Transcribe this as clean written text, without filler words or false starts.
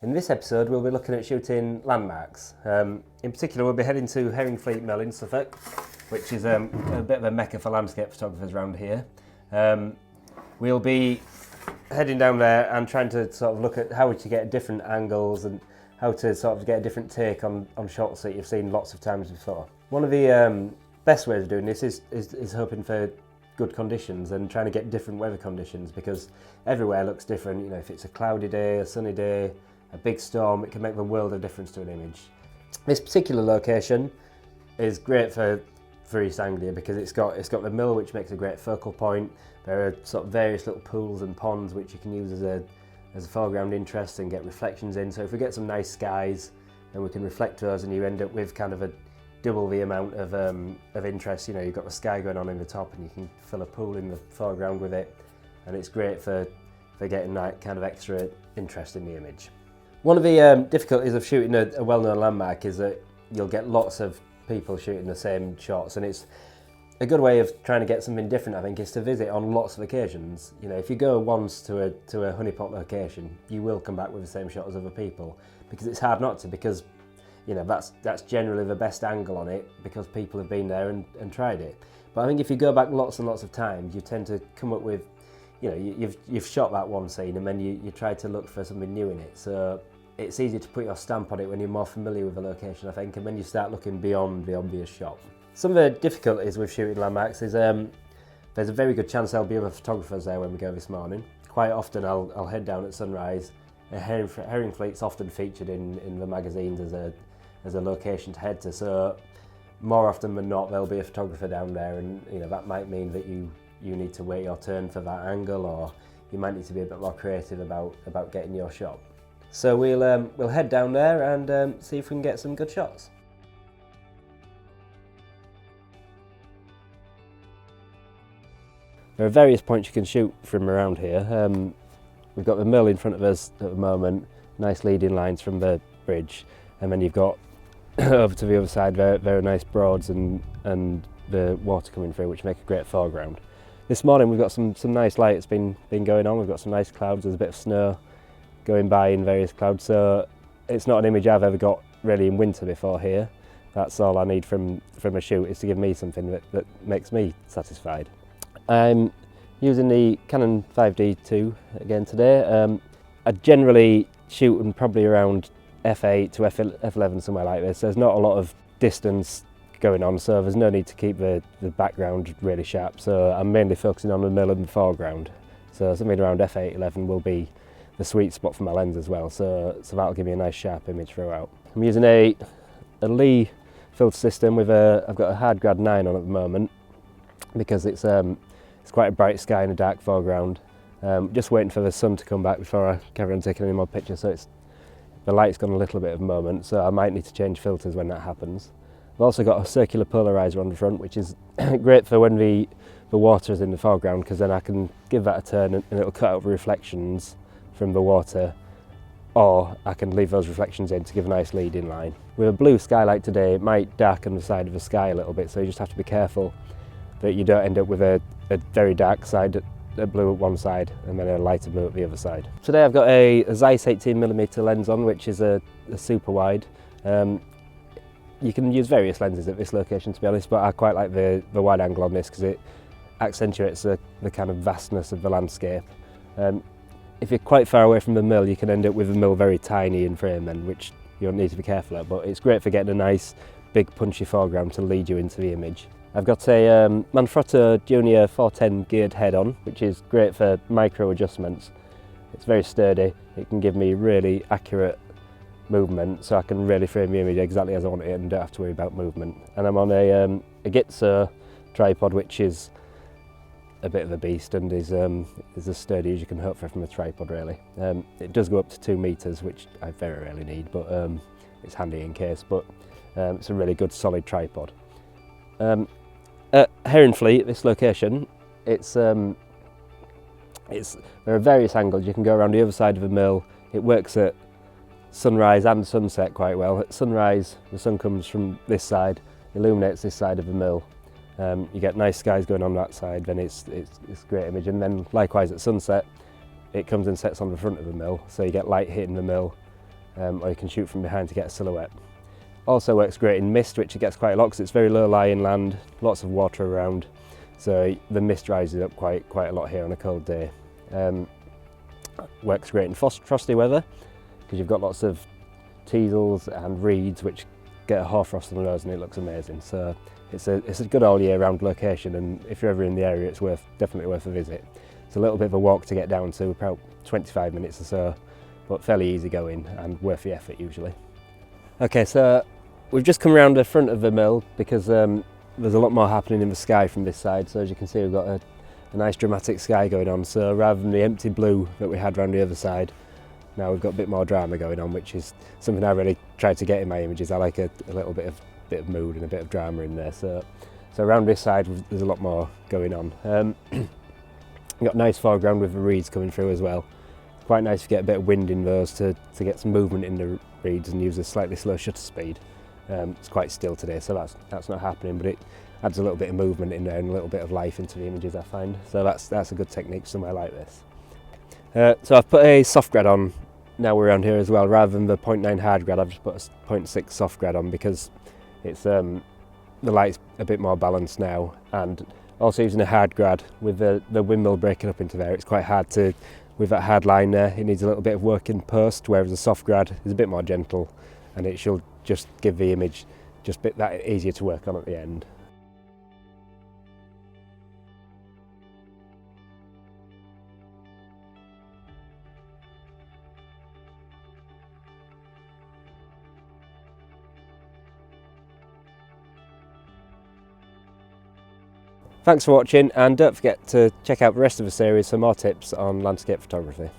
In this episode we'll be looking at shooting landmarks. In particular we'll be heading to Herringfleet Mill in Suffolk, which is a bit of a mecca for landscape photographers around here. We'll be heading down there and trying to sort of look at how to get different angles and how to sort of get a different take on shots that you've seen lots of times before. One of the best ways of doing this is hoping for good conditions and trying to get different weather conditions, because everywhere looks different. You know, if it's a cloudy day, a sunny day, a big storm, it can make the world of difference to an image. This particular location is great for East Anglia because it's got the mill, which makes a great focal point. There are sort of various little pools and ponds which you can use as a foreground interest and get reflections in. So if we get some nice skies, then we can reflect those, and you end up with kind of a double the amount of interest. You know, you've got the sky going on in the top, and you can fill a pool in the foreground with it, and it's great for getting that kind of extra interest in the image. One of the difficulties of shooting a well-known landmark is that you'll get lots of people shooting the same shots, and it's a good way of trying to get something different, I think, is to visit on lots of occasions. You know, if you go once to a honeypot location, you will come back with the same shot as other people, because it's hard not to, because you know that's generally the best angle on it because people have been there and tried it. But I think if you go back lots and lots of times, you tend to come up with, you know, you've shot that one scene and then you try to look for something new in it. So it's easier to put your stamp on it when you're more familiar with the location, I think, and then you start looking beyond the obvious shot. Some of the difficulties with shooting landmarks is there's a very good chance there'll be other photographers there when we go this morning. Quite often I'll head down at sunrise. Herringfleet's often featured in the magazines as a location to head to, so more often than not there'll be a photographer down there, and you know that might mean that you need to wait your turn for that angle, or you might need to be a bit more creative about getting your shot. So we'll head down there and see if we can get some good shots. There are various points you can shoot from around here. We've got the mill in front of us at the moment, nice leading lines from the bridge, and then you've got over to the other side very nice broads and the water coming through, which make a great foreground. This morning we've got some nice light that's been going on. We've got some nice clouds, there's a bit of snow going by in various clouds, so it's not an image I've ever got really in winter before here. That's all I need from a shoot, is to give me something that makes me satisfied. I'm using the Canon 5D2 again today. I generally shoot in probably around f8 to f11, somewhere like this. There's not a lot of distance going on, so there's no need to keep the background really sharp. So I'm mainly focusing on the mill and the foreground. So something around f8, 11 will be the sweet spot for my lens as well. So that'll give me a nice sharp image throughout. I'm using a Lee filter system with I've got a hard grad 9 on at the moment, because it's quite a bright sky and a dark foreground. Just waiting for the sun to come back before I carry on taking any more pictures, so the light's got a little bit of a moment, so I might need to change filters when that happens. I've also got a circular polarizer on the front, which is great for when the water is in the foreground, because then I can give that a turn and it'll cut out the reflections from the water, or I can leave those reflections in to give a nice leading line. With a blue skylight today, it might darken the side of the sky a little bit, so you just have to be careful that you don't end up with a very dark side, a blue at one side and then a lighter blue at the other side. Today I've got a Zeiss 18mm lens on, which is a super wide. You can use various lenses at this location, to be honest, but I quite like the wide angle on this because it accentuates the kind of vastness of the landscape. If you're quite far away from the mill, you can end up with the mill very tiny in frame, then, which you don't need to be careful of, but it's great for getting a nice big punchy foreground to lead you into the image. I've got a Manfrotto Junior 410 geared head on, which is great for micro adjustments. It's very sturdy, it can give me really accurate movement, so I can really frame the image exactly as I want it and don't have to worry about movement. And I'm on a Gitzo tripod, which is a bit of a beast and is as sturdy as you can hope for from a tripod, really. It does go up to 2 meters, which I very rarely need, but it's handy in case, but it's a really good solid tripod. At Herringfleet, this location, there are various angles. You can go around the other side of the mill. It works at sunrise and sunset quite well. At sunrise, the sun comes from this side, illuminates this side of the mill. You get nice skies going on that side, then it's a great image. And then likewise at sunset, it comes and sets on the front of the mill, so you get light hitting the mill or you can shoot from behind to get a silhouette. Also works great in mist, which it gets quite a lot because it's very low lying land, lots of water around, so the mist rises up quite a lot here on a cold day. Works great in frosty weather because you've got lots of teasels and reeds which get a hoarfrost on the nose and it looks amazing. So it's a good all year round location, and if you're ever in the area it's definitely worth a visit. It's a little bit of a walk to get down to, about 25 minutes or so, but fairly easy going and worth the effort usually. Okay, so we've just come around the front of the mill because there's a lot more happening in the sky from this side. So as you can see, we've got a nice dramatic sky going on. So rather than the empty blue that we had around the other side, now we've got a bit more drama going on, which is something I really tried to get in my images. I like a little bit of mood and a bit of drama in there. So around this side there's a lot more going on. We've got nice foreground with the reeds coming through as well. Quite nice to get a bit of wind in those to get some movement in the reeds and use a slightly slow shutter speed. It's quite still today, so that's not happening, but it adds a little bit of movement in there and a little bit of life into the images, I find. So that's a good technique somewhere like this. So I've put a soft grad on now we're around here as well. Rather than the 0.9 hard grad, I've just put a 0.6 soft grad on because it's the light's a bit more balanced now, and also using a hard grad with the windmill breaking up into there, it's quite hard to, with that hard line there, it needs a little bit of work in post, whereas a soft grad is a bit more gentle and it should just give the image just a bit that easier to work on at the end. Thanks for watching, and don't forget to check out the rest of the series for more tips on landscape photography.